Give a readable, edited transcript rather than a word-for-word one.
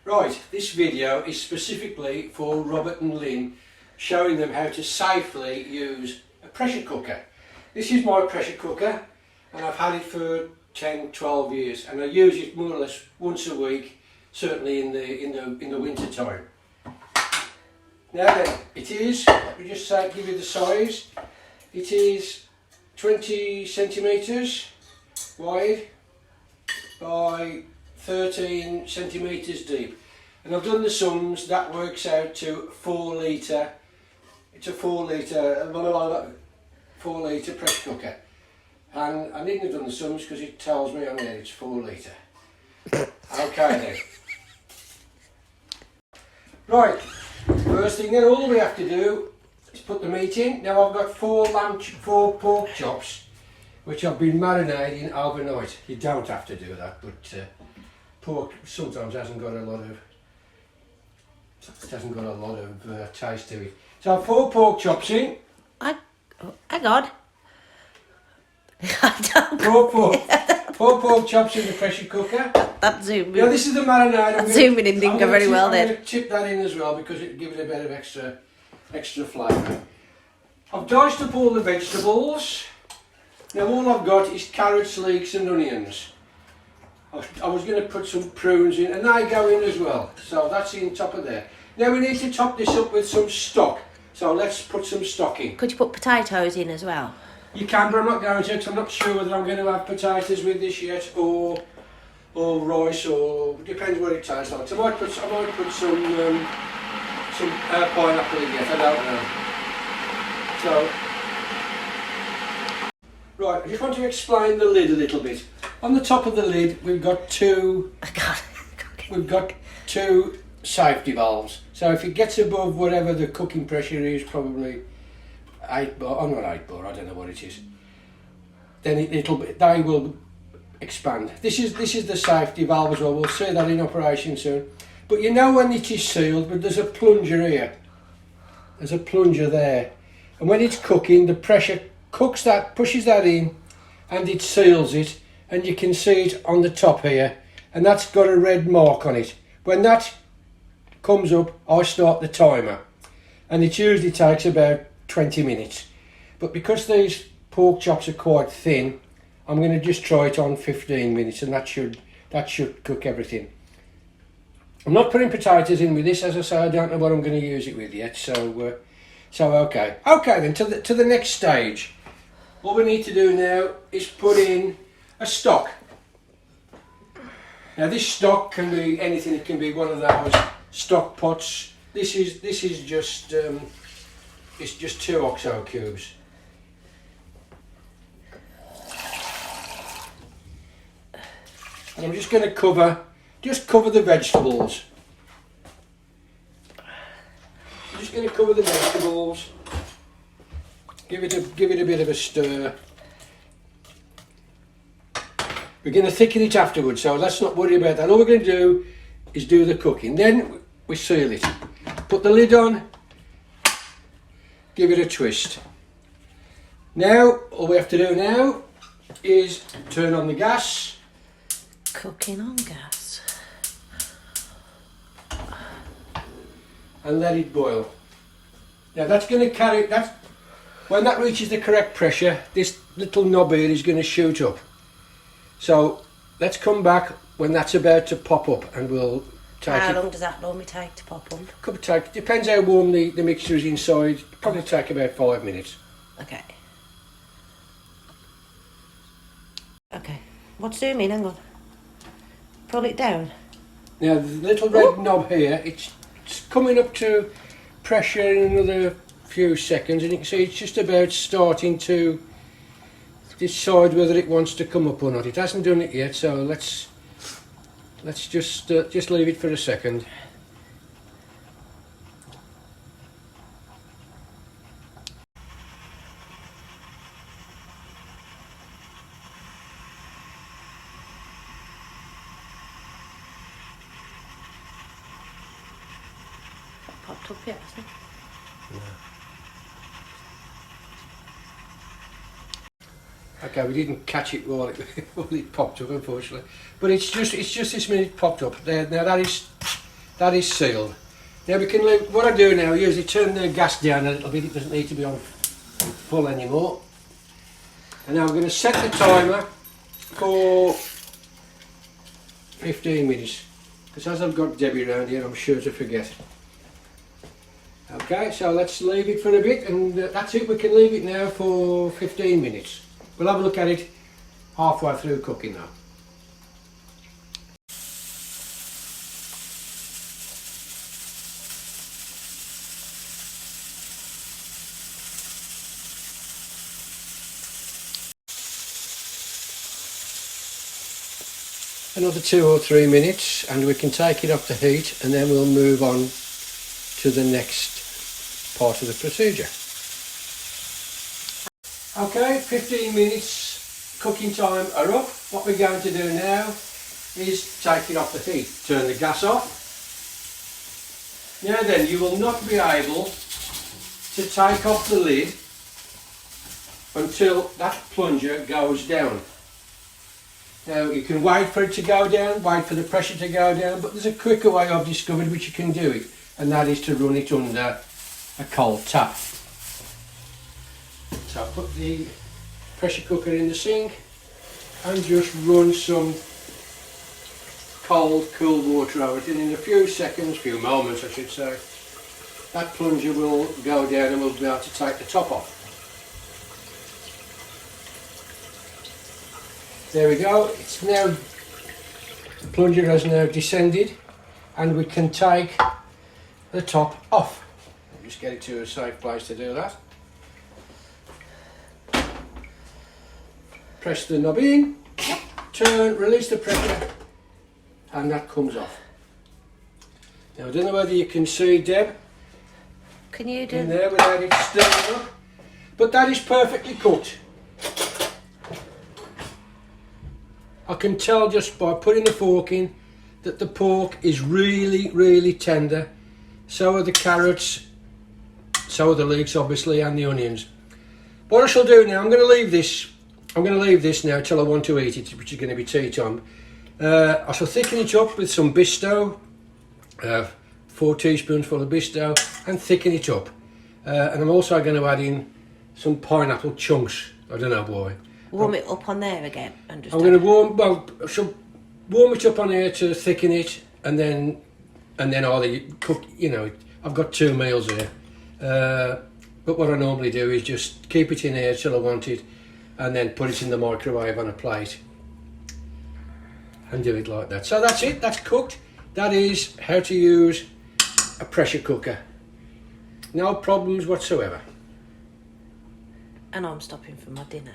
Right, this video is specifically for Robert and Lynn, showing them how to safely use a pressure cooker. This is my pressure cooker and I've had it for 10-12 years and I use it more or less once a week, certainly in the winter time. Now then, it is, let me just say, give you the size. It is 20 centimetres wide by 13 centimetres deep, and I've done the sums. That works out to 4 litre. It's a 4 litre pressure cooker, and I needn't have done the sums because it tells me on there it's 4 litre. Okay then. Right, first thing then, all we have to do is put the meat in. Now I've got 4 pork chops which I've been marinating overnight. You don't have to do that, but pork sometimes hasn't got a lot of taste to it. So 4 pork chops in. Hang on. 4 pork chops in the pressure cooker. That zoomed Now this is the marinade. That zooming in didn't go very well then. I'm going to tip that in as well because it'll give it a bit of extra flavour. I've diced up all the vegetables. Now all I've got is carrots, leeks and onions. I was going to put some prunes in and they go in as well. So that's in top of there. Now we need to top this up with some stock. So let's put some stock in. Could you put potatoes in as well? You can, but I'm not going to because I'm not sure whether I'm going to have potatoes with this yet or rice, or depends what it tastes like. So I might put some pineapple in yet, I don't know. So, right, I just want to explain the lid a little bit. On the top of the lid, we've got two safety valves. So if it gets above whatever the cooking pressure is, probably 8 bar, oh not 8 bar, I don't know what it is, then they will expand. This is the safety valve as well. We'll see that in operation soon. But you know when it is sealed, but there's a plunger here. There's a plunger there. And when it's cooking, the pressure cooks that, pushes that in, and it seals it. And you can see it on the top here. And that's got a red mark on it. When that comes up, I start the timer. And it usually takes about 20 minutes. But because these pork chops are quite thin, I'm going to just try it on 15 minutes, and that should cook everything. I'm not putting potatoes in with this, as I say. I don't know what I'm going to use it with yet. So okay then, to the next stage. What we need to do now is put in a stock. Now this stock can be anything. It can be one of those stock pots. This is just it's just 2 OXO cubes. And I'm just going to cover the vegetables. I'm just going to cover the vegetables. Give it a bit of a stir. We're going to thicken it afterwards, so let's not worry about that. All we're going to do is do the cooking. Then we seal it. Put the lid on. Give it a twist. Now, all we have to do now is turn on the gas. Cooking on gas. And let it boil. Now that's going to carry, when that reaches the correct pressure, this little knob here is going to shoot up. So let's come back when that's about to pop up and we'll take it. How long does that normally take to pop up? Could take, depends how warm the mixture is inside, probably take about 5 minutes. Okay. Okay. What's doing mean? Hang on. Pull it down. Now the little red knob here, it's coming up to pressure in another few seconds, and you can see it's just about starting to decide whether it wants to come up or not. It hasn't done it yet, so let's just leave it for a second. Popped up yet, hasn't it? Okay, we didn't catch it while it popped up, unfortunately. But it's just this minute popped up. There, now that is that is sealed. Now we can leave, what I do now, I usually turn the gas down a little bit, it doesn't need to be on full anymore. And now I'm going to set the timer for 15 minutes, because as I've got Debbie around here I'm sure to forget. Okay, so let's leave it for a bit, and that's it, we can leave it now for 15 minutes. We'll have a look at it halfway through cooking now. Another 2 or 3 minutes and we can take it off the heat, and then we'll move on to the next part of the procedure. Okay, 15 minutes cooking time are up. What we're going to do now is take it off the heat, turn the gas off. Now then, you will not be able to take off the lid until that plunger goes down. Now you can wait for it to go down, wait for the pressure to go down, but there's a quicker way I've discovered which you can do it, and that is to run it under a cold tap. So put the pressure cooker in the sink and just run some cold, cool water over it, and in a few seconds, few moments I should say, that plunger will go down and we'll be able to take the top off. There we go, it's now, the plunger has now descended and we can take the top off. Just get it to a safe place to do that. Press the knob in, turn, release the pressure, and that comes off. Now I don't know whether you can see, Deb, Can you do in there without it stirring up, but that is perfectly cooked. I can tell just by putting the fork in that the pork is really, really tender. So are the carrots, so are the leeks obviously, and the onions. What I shall do now, I'm going to leave this now till I want to eat it, which is going to be tea time. I shall thicken it up with some Bisto, 4 teaspoonsful of Bisto, and thicken it up. And I'm also going to add in some pineapple chunks. I don't know why. warm it up on there again? And just I'm going to I shall warm it up on here to thicken it, and then either cook, you know, I've got 2 meals here. But what I normally do is just keep it in here till I want it, and then put it in the microwave on a plate and do it like that. So that's it, that's cooked. That is how to use a pressure cooker. No problems whatsoever. And I'm stopping for my dinner.